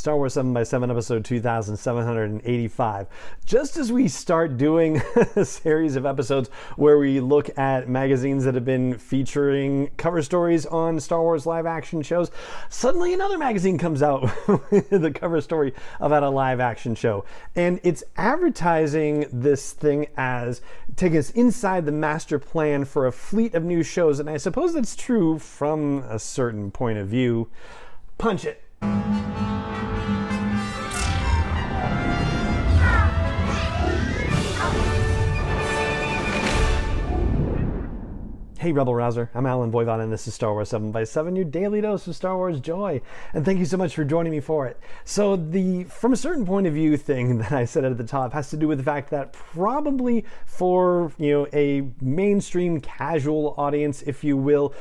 Star Wars 7x7, episode 2785. Just as we start doing a series of episodes where we look at magazines that have been featuring cover stories on Star Wars live action shows, suddenly another magazine comes out with the cover story about a live action show. And it's advertising this thing as taking us inside the master plan for a fleet of new shows. And I suppose that's true from a certain point of view. Punch it. Hey Rebel Rouser, I'm Alan Voivod and this is Star Wars 7x7, your daily dose of Star Wars joy. And thank you so much for joining me for it. So the from a certain point of view thing that I said at the top has to do with the fact that probably for, a mainstream casual audience, if you will,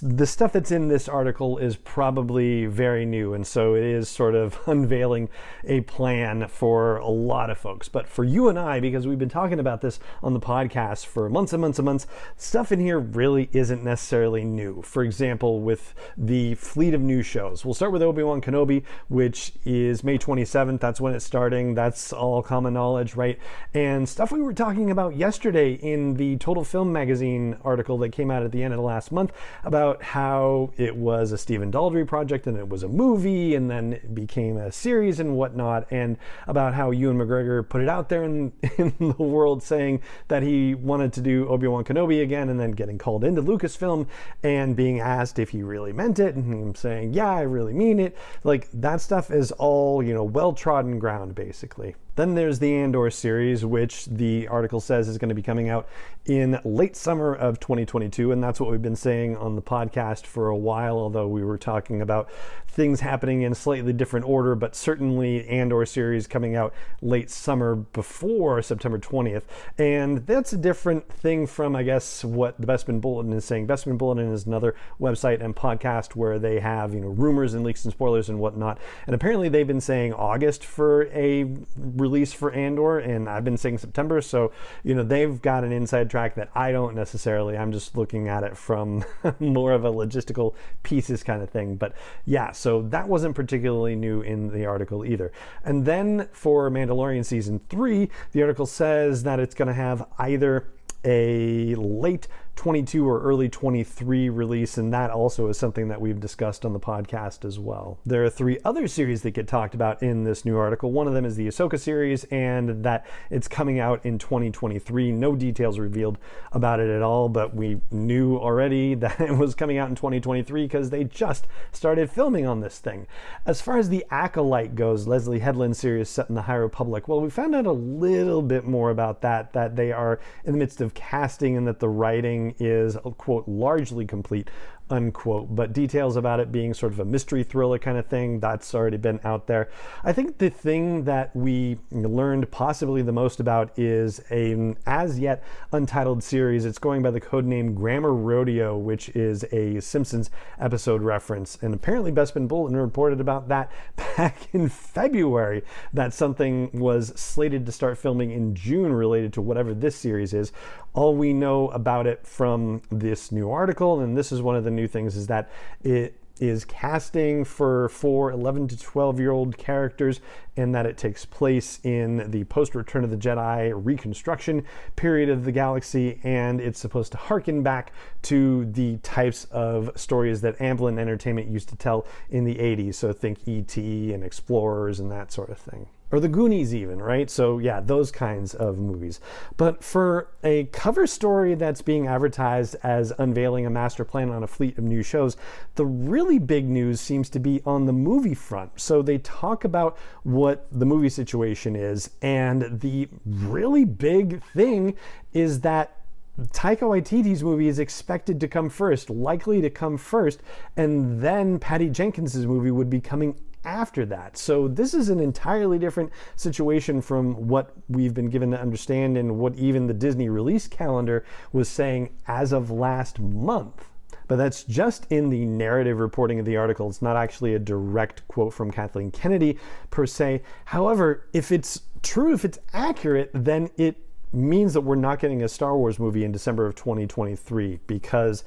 the stuff that's in this article is probably very new, and so it is sort of unveiling a plan for a lot of folks. But for you and I, because we've been talking about this on the podcast for months and months and months, stuff in here really isn't necessarily new. For example, with the fleet of new shows. We'll start with Obi-Wan Kenobi, which is May 27th. That's when it's starting. That's all common knowledge, right? And stuff we were talking about yesterday in the Total Film Magazine article that came out at the end of the last month about how it was a Stephen Daldry project and it was a movie and then it became a series and whatnot, and about how Ewan McGregor put it out there in the world saying that he wanted to do Obi-Wan Kenobi again, and then getting called into Lucasfilm and being asked if he really meant it, and him saying, yeah, I really mean it. Like, that stuff is all, well-trodden ground, basically. Then there's the Andor series, which the article says is going to be coming out in late summer of 2022, and that's what we've been saying on the podcast for a while, although we were talking about things happening in slightly different order, but certainly Andor series coming out late summer before September 20th. And that's a different thing from, I guess, what the Bestman Bulletin is saying. Bestman Bulletin is another website and podcast where they have, rumors and leaks and spoilers and whatnot. And apparently they've been saying August for a release for Andor, and I've been saying September, so they've got an inside track that I don't necessarily. I'm just looking at it from more of a logistical pieces kind of thing. But yeah, so that wasn't particularly new in the article either. And then for Mandalorian season 3, the article says that it's going to have either a late 22 or early 23 release, and that also is something that we've discussed on the podcast as well. There are 3 other series that get talked about in this new article. One of them is the Ahsoka series, and that it's coming out in 2023. No details revealed about it at all, but we knew already that it was coming out in 2023 because they just started filming on this thing. As far as the Acolyte goes, Leslie Headland series set in the High Republic, well, we found out a little bit more about that they are in the midst of casting and that the writing is, quote, largely complete, unquote, but details about it being sort of a mystery thriller kind of thing, that's already been out there. I think the thing that we learned possibly the most about is an as yet untitled series. It's going by the codename Grammar Rodeo, which is a Simpsons episode reference, and apparently Bestman Bulletin reported about that back in February, that something was slated to start filming in June related to whatever this series is. All we know about it from this new article, and this is one of the new things, is that it is casting for 4 11 to 12-year-old characters, and that it takes place in the post-Return of the Jedi reconstruction period of the galaxy, and it's supposed to harken back to the types of stories that Amblin Entertainment used to tell in the 80s. So think E.T. and Explorers and that sort of thing. Or the Goonies even, right? So yeah, those kinds of movies. But for a cover story that's being advertised as unveiling a master plan on a fleet of new shows, the really big news seems to be on the movie front. So they talk about what the movie situation is, and the really big thing is that Taika Waititi's movie is expected to come first, likely to come first, and then Patty Jenkins' movie would be coming after that. So this is an entirely different situation from what we've been given to understand and what even the Disney release calendar was saying as of last month. But that's just in the narrative reporting of the article. It's not actually a direct quote from Kathleen Kennedy per se. However, if it's true, if it's accurate, then it means that we're not getting a Star Wars movie in December of 2023, because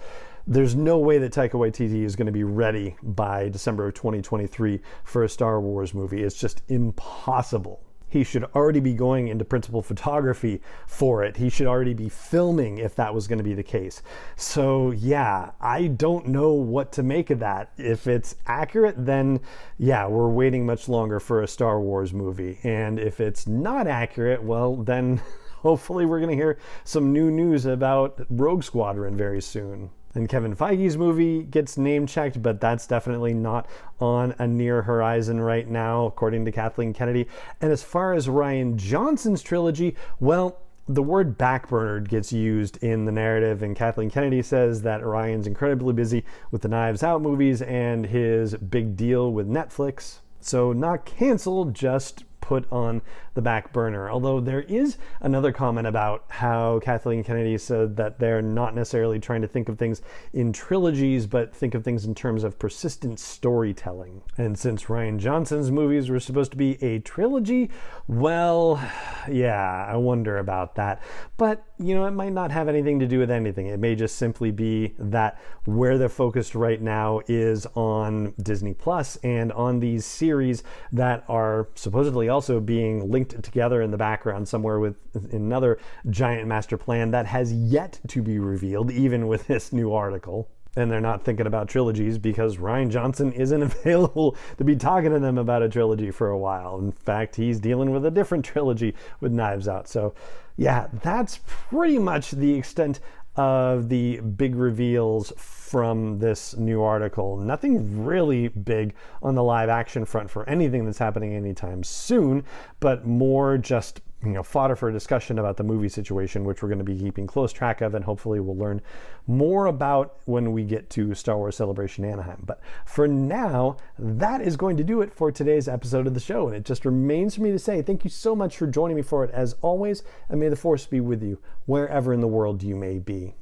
There's no way that Taika Waititi is going to be ready by December of 2023 for a Star Wars movie. It's just impossible. He should already be going into principal photography for it. He should already be filming if that was going to be the case. So yeah, I don't know what to make of that. If it's accurate, then yeah, we're waiting much longer for a Star Wars movie. And if it's not accurate, well, then hopefully we're going to hear some new news about Rogue Squadron very soon. And Kevin Feige's movie gets name-checked, but that's definitely not on a near horizon right now, according to Kathleen Kennedy. And as far as Rian Johnson's trilogy, well, the word backburnered gets used in the narrative, and Kathleen Kennedy says that Ryan's incredibly busy with the Knives Out movies and his big deal with Netflix. So not canceled, just put on the back burner. Although there is another comment about how Kathleen Kennedy said that they're not necessarily trying to think of things in trilogies, but think of things in terms of persistent storytelling. And since Rian Johnson's movies were supposed to be a trilogy, well, yeah, I wonder about that. But, you know, it might not have anything to do with anything. It may just simply be that where they're focused right now is on Disney Plus and on these series that are supposedly also being linked together in the background somewhere with another giant master plan that has yet to be revealed, even with this new article. And they're not thinking about trilogies because Rian Johnson isn't available to be talking to them about a trilogy for a while. In fact, he's dealing with a different trilogy with Knives Out. So yeah, that's pretty much the extent of the big reveals from this new article. Nothing really big on the live action front for anything that's happening anytime soon, but more just, you know, fodder for discussion about the movie situation, which we're going to be keeping close track of, and hopefully we'll learn more about when we get to Star Wars Celebration Anaheim. But for now, that is going to do it for today's episode of the show, and it just remains for me to say thank you so much for joining me for it as always, and may the Force be with you wherever in the world you may be.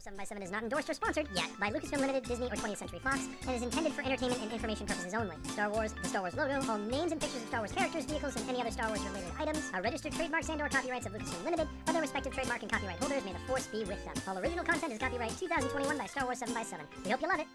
7x7 is not endorsed or sponsored yet by Lucasfilm Limited, Disney, or 20th Century Fox, and is intended for entertainment and information purposes only. Star Wars, the Star Wars logo, all names and pictures of Star Wars characters, vehicles, and any other Star Wars related items are registered trademarks and/or copyrights of Lucasfilm Limited, or their respective trademark and copyright holders. May the Force be with them. All original content is copyright 2021 by Star Wars 7x7. We hope you love it.